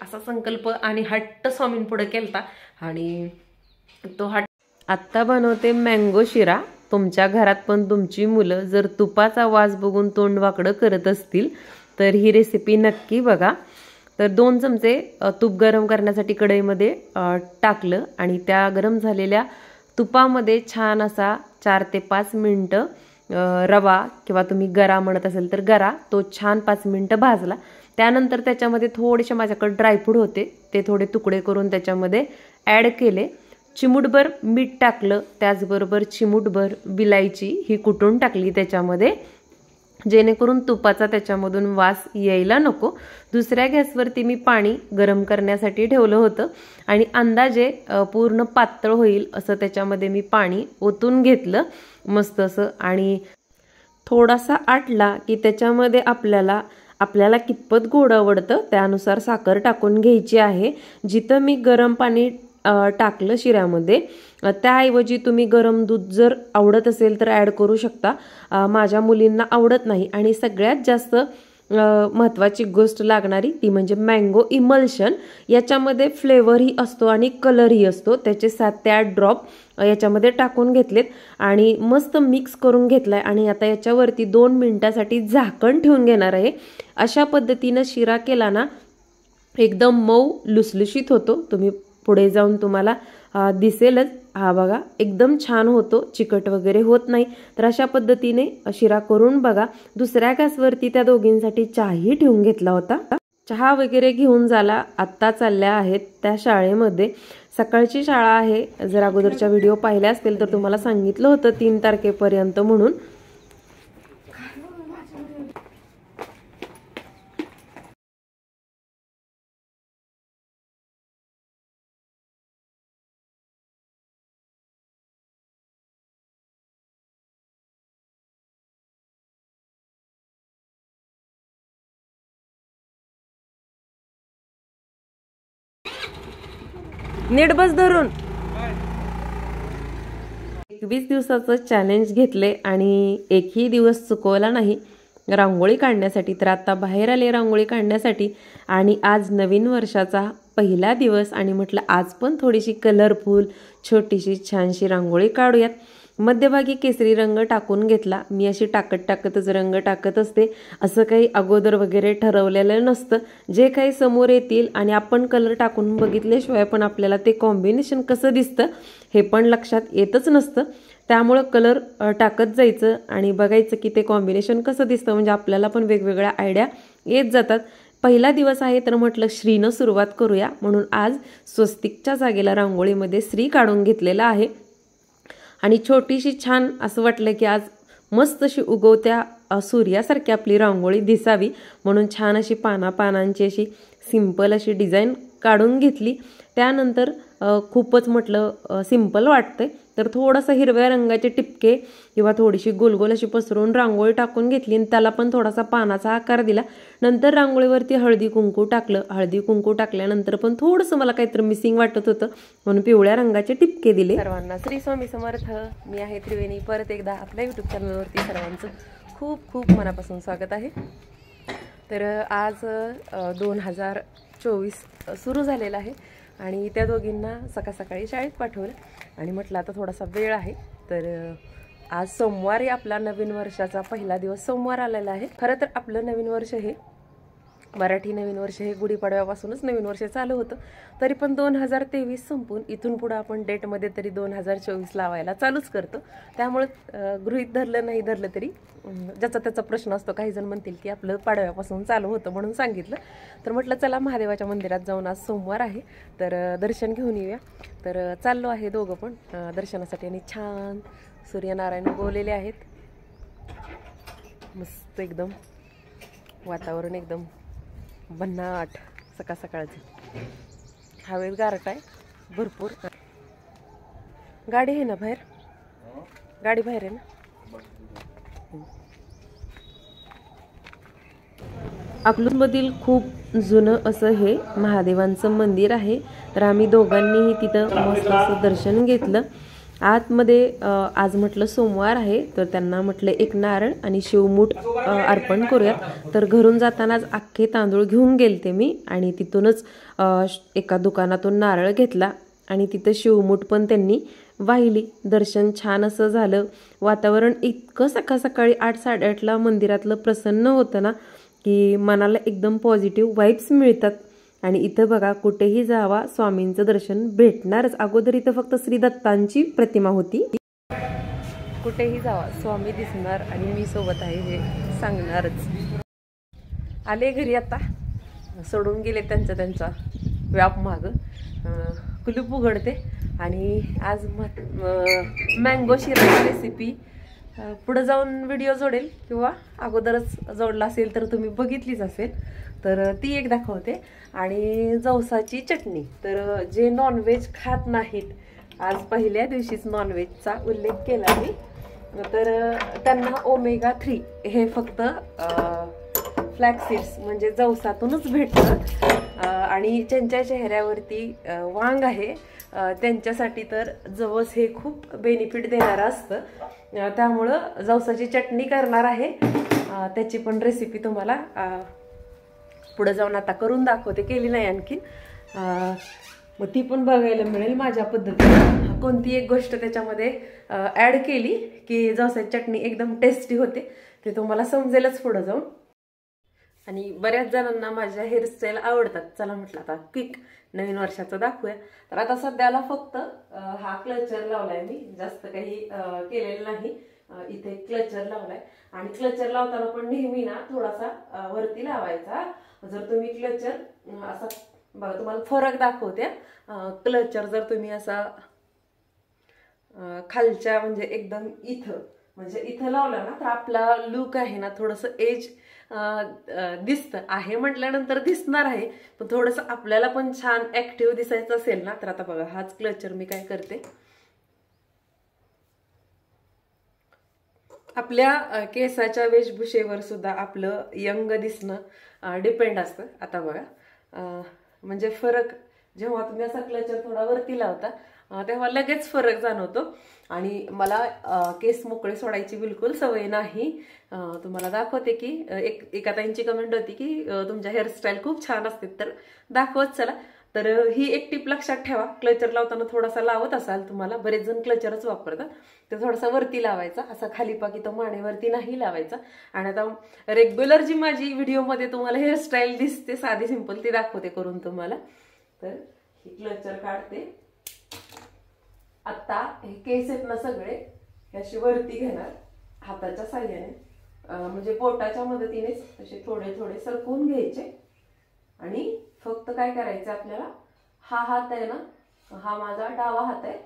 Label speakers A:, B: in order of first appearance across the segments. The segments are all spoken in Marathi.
A: असा संकल्प आणि हट्ट स्वामींपुढे केलता आणि तो हट्ट. आत्ता बनवते मँगो शिरा. तुमच्या घरात पण तुमची मुलं जर तुपाचा वास बघून तोंड वाकडं करत असतील तर ही रेसिपी नक्की बघा. तर 2 चमचे तूप गरम करण्यासाठी कढईमध्ये टाकलं आणि त्या गरम झालेल्या तुपामध्ये छान असा 4 ते 5 मिनिटं रवा किंवा तुम्ही गरा म्हणत असेल तर गरा तो छान 5 मिनिटं भाजला. त्यानंतर त्याच्यामध्ये थोडेसे माझ्याकडे ड्रायफ्रूट होते ते थोडे तुकडे करून त्याच्यामध्ये ॲड केले. चिमूटभर मीठ टाकलं, त्याचबरोबर चिमूटभर विलायची ही कुटून टाकली त्याच्यामध्ये, जेणेकरून तुपाचा त्याच्यामधून वास यायला नको. दुसऱ्या गॅसवरती मी पाणी गरम करण्यासाठी ठेवलं होतं आणि अंदाजे पूर्ण पातळ होईल असं त्याच्यामध्ये मी पाणी ओतून घेतलं मस्त असं. आणि थोडासा आटला की त्याच्यामध्ये आपल्याला कितपत गोड आवडतं त्यानुसार साखर टाकून घ्यायची आहे. जिथं मी गरम पाणी टाकलं शिऱ्यामध्ये त्याऐवजी तुम्ही गरम दूध जर आवडत असेल तर ॲड करू शकता. माझ्या मुलींना आवडत नाही आणि सगळ्यात जास्त महत्त्वाची गोष्ट लागणारी ती म्हणजे मँगो इमल्शन. याच्यामध्ये फ्लेवरही असतो आणि कलरही असतो. त्याचे 7 ते 8 ड्रॉप याच्यामध्ये टाकून घेतलेत आणि मस्त मिक्स करून घेतलाय आणि आता याच्यावरती 2 मिनिटासाठी झाकण ठेवून घेणार आहे. अशा पद्धतीनं शिरा केला ना एकदम मऊ लुसलुशीत होतो. तुम्ही पुढे जाऊन तुम्हाला दिसेलच. हा बघा एकदम छान होतो, चिकट वगैरे होत नाही. तर अशा पद्धतीने शिरा करून बघा. दुसऱ्या गॅसवरती त्या दोघींसाठी चहाही ठेवून घेतला होता. चहा वगैरे घेऊन झाला. आत्ता चालल्या आहेत त्या शाळेमध्ये. सकाळची शाळा आहे. जर अगोदरच्या व्हिडिओ पाहिल्या असतील तर तुम्हाला सांगितलं होतं 3 तारखेपर्यंत म्हणून. नीट बस धरून 21 दिवसाचं चॅलेंज घेतले आणि एकही दिवस चुकवला नाही रांगोळी काढण्यासाठी. तर आता बाहेर आले रांगोळी काढण्यासाठी आणि आज नवीन वर्षाचा पहिला दिवस आणि म्हटलं आज पण थोडीशी कलरफुल छोटीशी छानशी रांगोळी काढूयात. मध्यभागी केसरी रंग टाकून घेतला. मी अशी टाकतच रंग टाकत असते. असं काही अगोदर वगैरे ठरवलेलं नसतं. जे काही समोर येतील आणि आपण कलर टाकून बघितल्याशिवाय पण आपल्याला ते कॉम्बिनेशन कसं दिसतं हे पण लक्षात येतच नसतं. त्यामुळं कलर टाकत जायचं आणि बघायचं की ते कॉम्बिनेशन कसं दिसतं. म्हणजे आपल्याला पण वेगवेगळ्या आयडिया येत जातात. पहिला दिवस आहे तर म्हटलं श्रीनं सुरुवात करूया म्हणून आज स्वस्तिकच्या जागेला रांगोळीमध्ये श्री काढून घेतलेला आहे. आणि छोटीशी छान असं वाटलं की आज मस्त अशी उगवत्या सूर्यासारखी आपली रांगोळी दिसावी म्हणून छान अशी पानांची अशी सिंपल अशी डिझाईन काढून घेतली. त्यानंतर खूपच म्हटलं सिंपल वाटतंय तर थोडासा हिरव्या रंगाचे टिपके किंवा थोडीशी गोलगोल अशी पसरून रांगोळी टाकून घेतली आणि त्याला पण थोडासा पानाचा आकार दिला. नंतर रांगोळीवरती हळदी कुंकू टाकलं. हळदी कुंकू टाकल्यानंतर पण थोडंसं मला काहीतरी मिसिंग वाटत होतं म्हणून पिवळ्या रंगाचे टिपके दिले. सर्वांना श्री स्वामी समर्थ. मी आहे त्रिवेणी. परत एकदा आपल्या यूट्यूब चॅनलवरती सर्वांचं खूप खूप मनापासून स्वागत आहे. तर आज 2024 सुरू झालेला आहे आणि त्या दोघींना सकाळी शाळेत पाठवलं आणि म्हटलं आता थोडासा वेळ आहे. तर आज सोमवारी आपला नवीन वर्षाचा पहिला दिवस सोमवार आलेला आहे. खरं तर आपलं नवीन वर्ष हे मराठी नवीन वर्ष हे गुढीपाडव्यापासूनच नवीन वर्ष चालू होतं. तरी पण 2023 संपून इथून पुढं आपण डेटमध्ये तरी 2024 लावायला चालूच करतो. त्यामुळे गृहीत धरलं नाही धरलं तरी ज्याचा त्याचा प्रश्न असतो. काही जण म्हणतील की आपलं पाडव्यापासून चालू होतं म्हणून सांगितलं. तर म्हटलं चला महादेवाच्या मंदिरात जाऊन आज सोमवार आहे तर दर्शन घेऊन येऊया. तर चाललो आहे दोघं पण दर्शनासाठी आणि छान सूर्यनारायण उगवलेले आहेत. मस्त एकदम वातावरण एकदम भन्नाट सकाळचं. हवेत गारट आहे भरपूर. गाडी आहे ना बाहेर? गाडी बाहेर आहे ना? अकलूजमधील खूप जुनं असं हे महादेवांचं मंदिर आहे. तर आम्ही दोघांनीही तिथं मस्त असं दर्शन घेतलं आतमध्ये आज म्हटलं सोमवार आहे तर त्यांना म्हटलं एक नारळ आणि शिवमूठ अर्पण करूयात. तर घरून जातानाच अख्खे तांदूळ घेऊन गेलते मी आणि तिथूनच एका दुकानातून नारळ घेतला आणि तिथं शिवमूठ पण त्यांनी वाहिली. दर्शन छान असं झालं. वातावरण इतकं सकाळ सकाळी 8-8:30ला मंदिरातलं प्रसन्न होतं ना की मनाला एकदम पॉझिटिव्ह वाईब्स मिळतात. आणि इथं बघा कुठेही जावा स्वामींचं दर्शन भेटणारच. अगोदर इथं फक्त श्री दत्तांची प्रतिमा होती. कुठेही जावा स्वामी दिसणार आणि मी सोबत आहे हे सांगणारच. आले घरी आता, सोडून गेले त्यांचा व्याप माग. कुलूप उघडते आणि आज मँगो शिराची रेसिपी पुढे जाऊन व्हिडिओ जोडेल किंवा अगोदरच जोडला असेल तर तुम्ही बघितलीच असेल तर ती एक दाखवते. आणि जवसाची चटणी. तर जे नॉनव्हेज खात नाहीत, आज पहिल्या दिवशीच नॉनव्हेजचा उल्लेख केला मी, तर त्यांना ओमेगा-3 हे फक्त फ्लॅक्स म्हणजे जवसातूनच भेटतं. आणि ज्यांच्या चेहऱ्यावरती वांग आहे त्यांच्यासाठी तर जवस हे खूप बेनिफिट देणारं असतं. त्यामुळं जवसाची चटणी करणार आहे. त्याची पण रेसिपी तुम्हाला पुढे जाऊन आता करून दाखवते. केली नाही आणखी, मग ती पण बघायला मिळेल माझ्या पद्धतीने. कोणती एक गोष्ट त्याच्यामध्ये ॲड केली की जवसाची चटणी एकदम टेस्टी होते ते तुम्हाला समजेलच पुढे जाऊन. आणि बऱ्याच जणांना माझ्या हेअरस्टाईल आवडतात. चला म्हटलं आता क्विक नवीन वर्षाचं दाखवूया. तर आता सध्याला फक्त हा क्लचर लावलाय मी, जास्त काही केलेलं नाही. इथे क्लचर लावलाय आणि क्लचर लावताना पण नेहमी ना थोडासा वरती लावायचा. जर तुम्ही क्लचर असा बघा, तुम्हाला फरक दाखवते. क्लचर जर तुम्ही असा खालच्या म्हणजे एकदम इथं लावला ना तर आपला लुक आहे ना थोडंसं एज दिसतं आहे म्हटल्यानंतर दिसणार आहे, पण थोडंसं आपल्याला पण छान ऍक्टिव्ह दिसायचं असेल ना तर आता बघा हाच क्लचर मी काय करते, आपल्या केसाच्या वेशभूषेवर सुद्धा आपलं यंग दिसणं डिपेंड असतं. आता बघा म्हणजे फरक जेव्हा तुम्ही असा क्लचर थोडा वरती लावता तेव्हा लगेच फरक जाणवतो. आणि मला केस मोकळे सोडायची बिलकुल सवय नाही. तुम्हाला दाखवते की एका ताईंची कमेंट होती की तुमच्या हेअरस्टाईल खूप छान असते, तर दाखवत चला. तर ही एक टिप लक्षात ठेवा, क्लचर लावताना थोडासा लावत असाल तुम्हाला, बरेच जण क्लचरच वापरतात, तर थोडासा वरती लावायचा, असा खाली पाकी तो मानेवरती नाही लावायचा. आणि आता रेग्युलर जी माझी व्हिडिओमध्ये तुम्हाला हेअरस्टाईल दिसते साधी सिंपल ती दाखवते करून तुम्हाला. तर ही क्लचर काढते. आता हे केस आहेत ना सगळे अशी वरती घेणार हाताच्या साह्याने, म्हणजे बोटाच्या मदतीने असे थोडे थोडे सरकवून घ्यायचे. आणि फक्त काय करायचं आपल्याला, हा हात आहे ना, हा माझा डावा हात आहे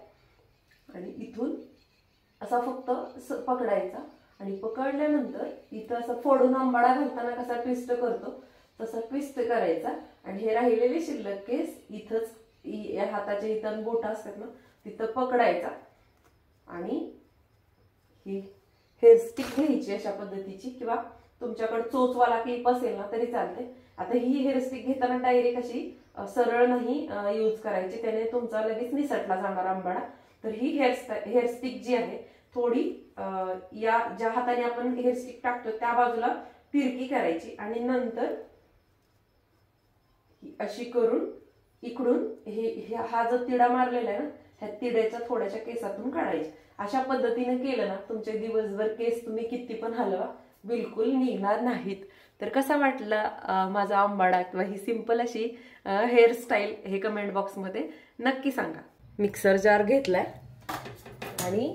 A: आणि इथून असा फक्त पकडायचा आणि पकडल्यानंतर इथं असं फोडून आंबाडा घालताना कसा ट्विस्ट करतो तसा ट्विस्ट करायचा. आणि हे राहिलेले शिल्लक केस इथंच या हाताच्या इथं बोट असतात ना तिथं पकडायचा आणि ही हेअरस्टिक घ्यायची अशा पद्धतीची, किंवा तुमच्याकडे चोचवाला क्लिप असेल ना तरी चालते. आता ही हेअरस्टिक घेताना डायरेक्ट अशी सरळ नाही यूज करायची, त्याने तुमचा लगेच निसटला जाणार आंबाडा. तर ही हेअरस्टिक जी आहे थोडी या ज्या हाताने आपण हेअरस्टिक टाकतो त्या बाजूला तिरकी करायची आणि नंतर अशी करून इकडून हा जो तिडा मारलेला आहे ना ह्या तिड्याच्या थोड्याशा केसातून काढायची. अशा पद्धतीने केलं ना तुमचे दिवसभर केस तुम्ही किती पण हलवा बिलकुल निघणार नाहीत. तर कसा वाटला माझा आंबाडा किंवा ही सिंपल अशी हेअरस्टाईल हे कमेंट बॉक्समध्ये नक्की सांगा. मिक्सर जार घेतलाय आणि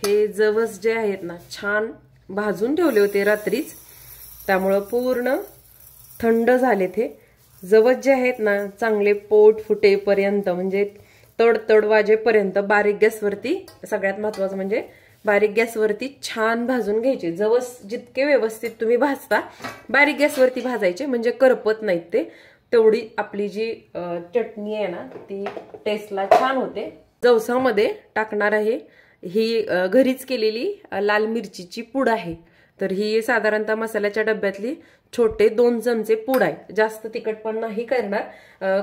A: हे जवस जे आहेत ना छान भाजून ठेवले होते रात्रीच, त्यामुळं पूर्ण थंड झालेत. हे जवस जे आहेत ना चांगले पोट फुटेपर्यंत म्हणजे तड वाजेपर्यंत बारीक गॅसवरती, सगळ्यात महत्वाचं म्हणजे बारीक गॅसवरती छान भाजून घ्यायचे. जवस जितके व्यवस्थित तुम्ही भाजता बारीक गॅसवरती भाजायचे म्हणजे करपत नाहीत ते, तेवढी आपली जी चटणी आहे ना ती टेस्टला छान होते. जवसामध्ये टाकणार आहे ही घरीच केलेली लाल मिरचीची पूड आहे. तर ही साधारणतः मसाल्याच्या डब्यातली छोटे 2 चमचे पूड आहे. जास्त तिखट पण नाही करणार,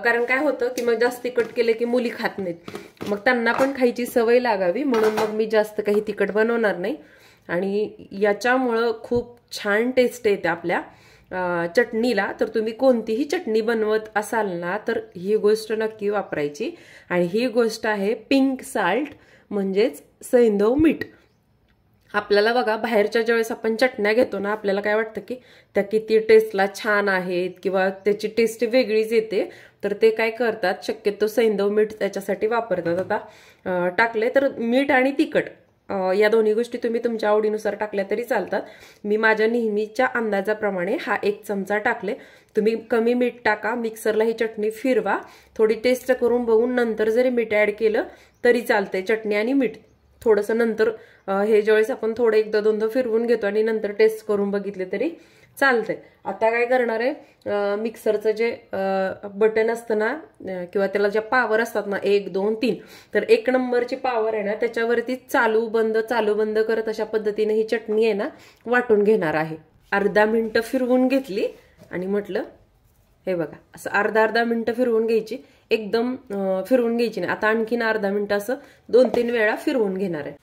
A: कारण काय होतं की मग जास्त तिखट केले की मुली खात नाहीत, मग त्यांना पण खायची सवय लागावी म्हणून मग मी जास्त काही तिखट बनवणार नाही. आणि याच्यामुळं खूप छान टेस्ट येते आपल्या चटणीला. तर तुम्ही कोणतीही चटणी बनवत असाल ना तर ही गोष्ट नक्की वापरायची. आणि ही गोष्ट आहे पिंक साल्ट, म्हणजेच सैंधव मीठ. आपल्याला बघा बाहेरच्या ज्यावेळेस आपण चटण्या घेतो ना, आपल्याला काय वाटतं की त्या किती टेस्टला छान आहेत किंवा त्याची टेस्ट वेगळीच येते, तर ते काय करतात शक्यतो सैंधव मीठ त्याच्यासाठी वापरतात. आता टाकले तर मीठ आणि तिखट या दोन्ही गोष्टी तुम्ही तुमच्या आवडीनुसार टाकल्या तरी चालतात. मी माझ्या नेहमीच्या अंदाजाप्रमाणे हा 1 चमचा टाकले. तुम्ही कमी मीठ टाका, मिक्सरला ही चटणी फिरवा, थोडी टेस्ट करून बघून नंतर जरी मीठ ऍड केलं तरी चालतंय. चटणी आणि मीठ थोडंसं नंतर हे ज्यावेळेस आपण थोडं 1-2दा फिरवून घेतो आणि नंतर टेस्ट करून बघितले तरी चालतंय. आता काय करणार आहे, मिक्सरचं जे बटन असतं ना किंवा त्याला ज्या पावर असतात ना 1, 2, 3, तर 1 नंबरची पावर आहे ना त्याच्यावरती चालू बंद करत अशा पद्धतीने ही चटणी आहे ना वाटून घेणार आहे. अर्धा मिनिटं फिरवून घेतली आणि म्हटलं हे बघा असं अर्धा मिनिटं फिरवून घ्यायची, एकदम फिरवून घ्यायची नाही. आता आणखीन अर्धा मिनिटं असं 2-3 वेळा फिरवून घेणार आहे.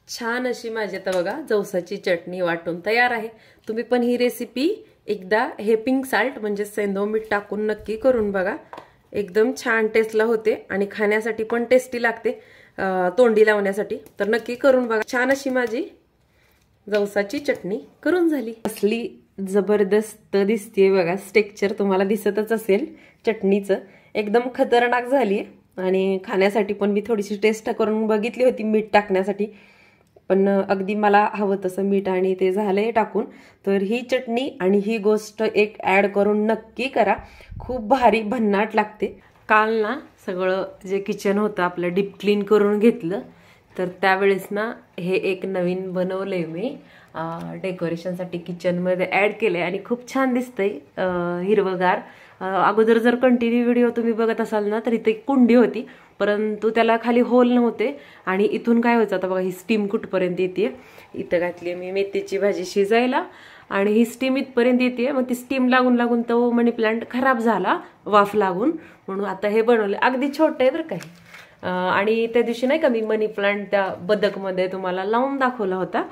A: छान अशी माझी आता बघा जवसाची चटणी वाटून तयार आहे. तुम्ही पण ही रेसिपी एकदा हे पिंक साल्ट म्हणजे सैंधव मीठ टाकून नक्की करून बघा. एकदम छान टेस्टला होते आणि खाण्यासाठी पण टेस्टी लागते, तोंडी लावण्यासाठी. तर नक्की करून बघा. छान अशी माझी जवसाची चटणी करून झाली. असली जबरदस्त दिसते बघा, स्टेक्चर तुम्हाला दिसतच असेल चटणीचं. एकदम खतरनाक झाली आणि खाण्यासाठी पण मी थोडीशी टेस्ट करून बघितली होती मीठ टाकण्यासाठी, पण अगदी मला हवं तसं मीठ आणि ते झालंय टाकून. तर ही चटणी आणि ही गोष्ट एक ऍड करून नक्की करा, खूप भारी भन्नाट लागते. काल ना सगळं जे किचन होतं आपलं डीप क्लीन करून घेतलं, तर त्यावेळेस ना हे एक नवीन बनवलंय मी डेकोरेशनसाठी, किचनमध्ये ऍड केलंय आणि खूप छान दिसतंय हिरवगार. अगोदर जर कंटिन्यू व्हिडिओ तुम्ही बघत असाल ना तर इथे कुंडी होती, परंतु त्याला खाली होल नव्हते आणि इथून काय व्हायचं आता बघा ही स्टीम कुठपर्यंत येते. इथं घातली मी मेथीची भाजी शिजायला आणि ही स्टीम इथपर्यंत येते. मग ती स्टीम लागून तो मनी प्लांट खराब झाला वाफ लागून, म्हणून आता हे बनवले. अगदी छोटे आहे बरं काय. आणि त्या दिवशी नाही का मी मनी प्लांट त्या बदकमध्ये तुम्हाला लावून दाखवला होता,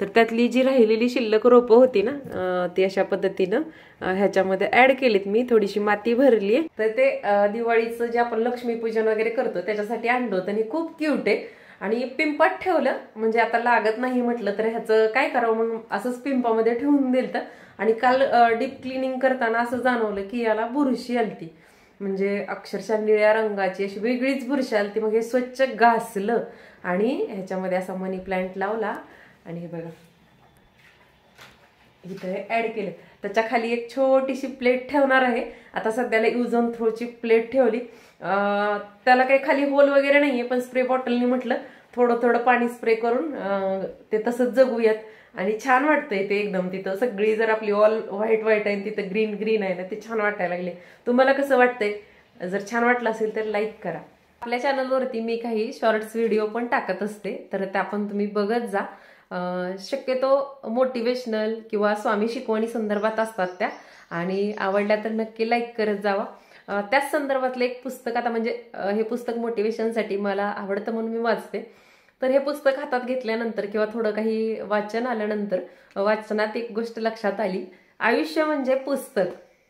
A: तर त्यातली जी राहिलेली शिल्लक रोपं होती ना ती अशा पद्धतीनं ह्याच्यामध्ये ऍड केलीत. मी थोडीशी माती भरली आहे. तर ते दिवाळीचं जे आपण लक्ष्मीपूजन वगैरे करतो त्याच्यासाठी आणलं होतं आणि खूप क्यूट आहे. आणि पिंपात ठेवलं म्हणजे आता लागत नाही म्हटलं तर ह्याचं काय करावं म्हणून असंच पिंपामध्ये ठेवून दिलं. आणि काल डीप क्लिनिंग करताना असं जाणवलं की याला बुरशी आलती, म्हणजे अक्षरशः निळ्या रंगाची अशी वेगळीच बुरशी आलती. मग हे स्वच्छ घासलं आणि ह्याच्यामध्ये असा मनी प्लांट लावला आणि हे बघा इथं हे ऍड केलं. त्याच्या खाली एक छोटीशी प्लेट ठेवणार आहे. आता सध्याला यूज अँड थ्रोची प्लेट ठेवली. त्याला काही खाली होल वगैरे नाहीये, पण स्प्रे बॉटलनी म्हटलं थोडं पाणी स्प्रे करून ते तसंच जगूयात. आणि छान वाटतंय ते एकदम. तिथं सगळी जर आपली ऑल व्हाईट आहे तिथं ग्रीन आहे ना, ते छान वाटायला लागले. तुम्हाला कसं वाटतंय? जर छान वाटलं असेल तर लाईक करा. आपल्या चॅनलवरती मी काही शॉर्ट्स व्हिडिओ पण टाकत असते, तर त्या पण तुम्ही बघत जा. शक्यतो मोटिवेशनल किंवा स्वामी शिकवणी संदर्भात असतात त्या, आणि आवडल्या तर नक्की लाईक करत जावा. त्याच संदर्भातलं एक पुस्तक, आता म्हणजे हे पुस्तक मोटिवेशनसाठी मला आवडतं म्हणून मी वाचते. तर हे पुस्तक हातात घेतल्यानंतर किंवा थोडं काही वाचन आल्यानंतर वाचनात एक गोष्ट लक्षात आली, आयुष्य म्हणजे पुस्तक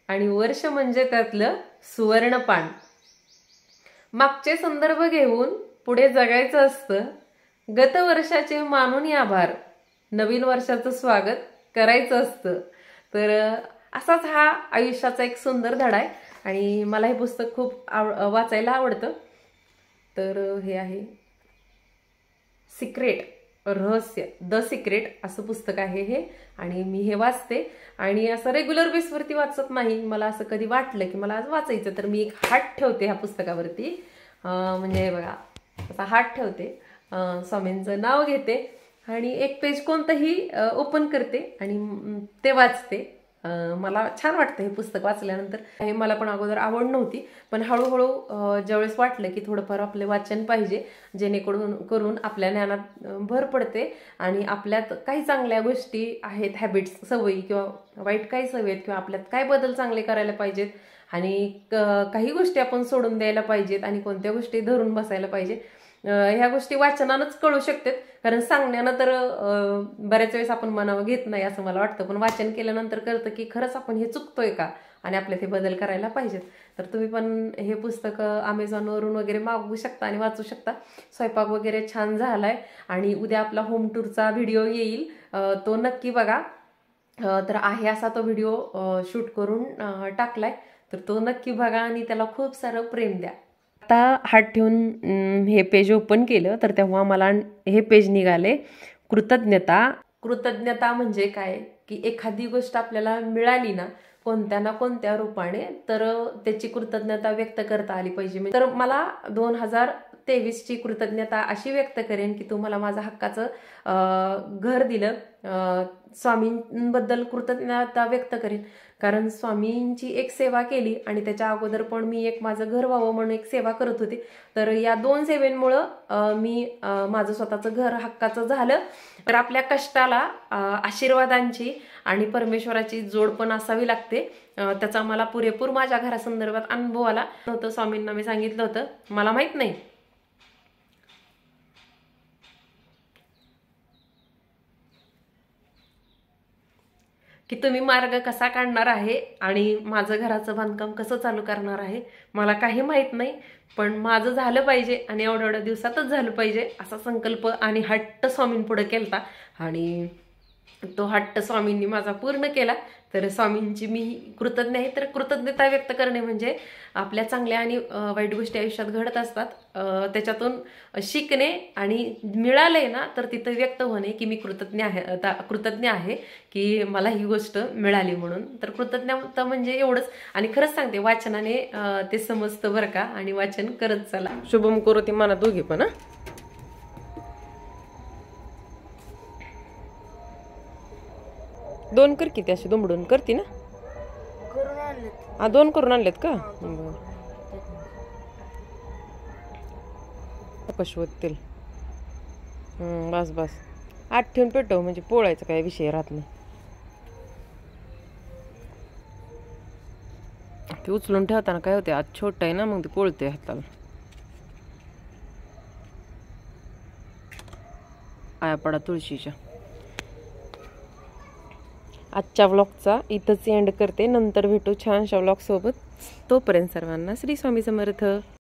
A: आणि वर्ष म्हणजे त्यातलं सुवर्णपान. मागचे संदर्भ घेऊन पुढे जगायचं असतं, गत वर्षाचे मानून आभार, नवीन वर्षाचं स्वागत करायचं असतं. तर असाच हा आयुष्याचा एक सुंदर धडा आहे आणि मला हे पुस्तक खूप वाचायला आवडतं. तर हे आहे सिक्रेट, रहस्य, द सिक्रेट असं पुस्तक आहे हे. आणि मी हे वाचते आणि असं रेग्युलर बेसवरती वाचत नाही. मला असं कधी वाटलं की मला आज वाचायचं तर मी एक हात ठेवते ह्या पुस्तकावरती, म्हणजे बघा असा हात ठेवते, स्वामींचं नाव घेते आणि एक पेज कोणतंही ओपन करते आणि ते वाचते. मला छान वाटतं हे पुस्तक वाचल्यानंतर. हे मला पण अगोदर आवड नव्हती, पण हळूहळू ज्यावेळेस वाटलं की थोडंफार आपले वाचन पाहिजे, जेणेकरून आपल्या ज्ञानात भर पडते आणि आपल्यात काही चांगल्या गोष्टी आहेत, हॅबिट्स, सवयी किंवा वाईट काही सवयी आहेत किंवा आपल्यात काय बदल चांगले करायला पाहिजेत आणि काही गोष्टी आपण सोडून द्यायला पाहिजेत आणि कोणत्या गोष्टी धरून बसायला पाहिजे, ह्या गोष्टी वाचनानंच कळू शकतात. कारण सांगण्यानं तर बऱ्याच वेळेस आपण मनावर घेत नाही असं मला वाटतं, पण वाचन केल्यानंतर कळतं की खरंच आपण हे चुकतोय का आणि आपल्यात हे बदल करायला पाहिजेत. तर तुम्ही पण हे पुस्तक अमेझॉनवरून वगैरे मागवू शकता आणि वाचू शकता. स्वयंपाक वगैरे छान झालाय आणि उद्या आपला होम टूरचा व्हिडिओ येईल, तो नक्की बघा. तर आहे असा तो व्हिडिओ शूट करून टाकलाय, तर तो नक्की बघा आणि त्याला खूप सारं प्रेम द्या. आता हात ठेवून हे पेज ओपन केलं तर तेव्हा मला हे पेज निघाले कृतज्ञता. कृतज्ञता म्हणजे काय की एखादी गोष्ट आपल्याला मिळाली ना कोणत्या ना कोणत्या रूपाने, तर त्याची कृतज्ञता व्यक्त करता आली पाहिजे. तर मला 2023ची कृतज्ञता अशी व्यक्त करेन की तुम्हाला माझं हक्काचं घर दिलं. स्वामींबद्दल कृतज्ञता व्यक्त करेन, कारण स्वामींची एक सेवा केली आणि त्याच्या अगोदर पण मी एक माझं घर व्हावं म्हणून एक सेवा करत होते. तर या 2 सेवेंमुळं मी माझं स्वतःचं घर हक्काचं झालं. तर आपल्या कष्टाला आशीर्वादांची आणि परमेश्वराची जोड पण असावी लागते. त्याचा मला पुरेपूर माझ्या घरासंदर्भात अनुभव आला होता. स्वामींना मी सांगितलं होतं, मला माहित नाही की तुम्ही मार्ग कसा काढणार आहे आणि माझं घराचं बांधकाम कसं चालू करणार आहे, मला काही माहित नाही, पण माझं झालं पाहिजे आणि एवढ्या दिवसातच झालं पाहिजे असा संकल्प आणि हट्ट स्वामींपुढे केलता आणि तो हट्ट स्वामींनी माझा पूर्ण केला. तर स्वामींची मी कृतज्ञ आहे. तर कृतज्ञता व्यक्त करणे म्हणजे आपल्या चांगल्या आणि वाईट गोष्टी आयुष्यात घडत असतात, त्याच्यातून शिकणे आणि मिळाले ना तर तिथं व्यक्त होणे की मी कृतज्ञ आहे की मला ही गोष्ट मिळाली म्हणून. तर कृतज्ञता म्हणजे एवढंच. आणि खरंच सांगते, वाचनाने ते समजतं बरं का, आणि वाचन करत चला. शुभम करोती मना दोघे पण. दोन कर की, अशी दुमडून करते ना. 2 करून आणलेत का? पशवतील. बस बस 8 ठेवून पेटव, म्हणजे पोळायचा काय विषय राहत नाही. ते उचलून ठेवताना काय होते, आज छोट आहे ना, मग ते पोळते हाताला. आया पडा तुळशीच्या. आजच्या व्लॉगचा इथंच एंड करते. नंतर भेटू छानशा व्लॉग सोबत. तोपर्यंत सर्वांना श्री स्वामी समर्थ.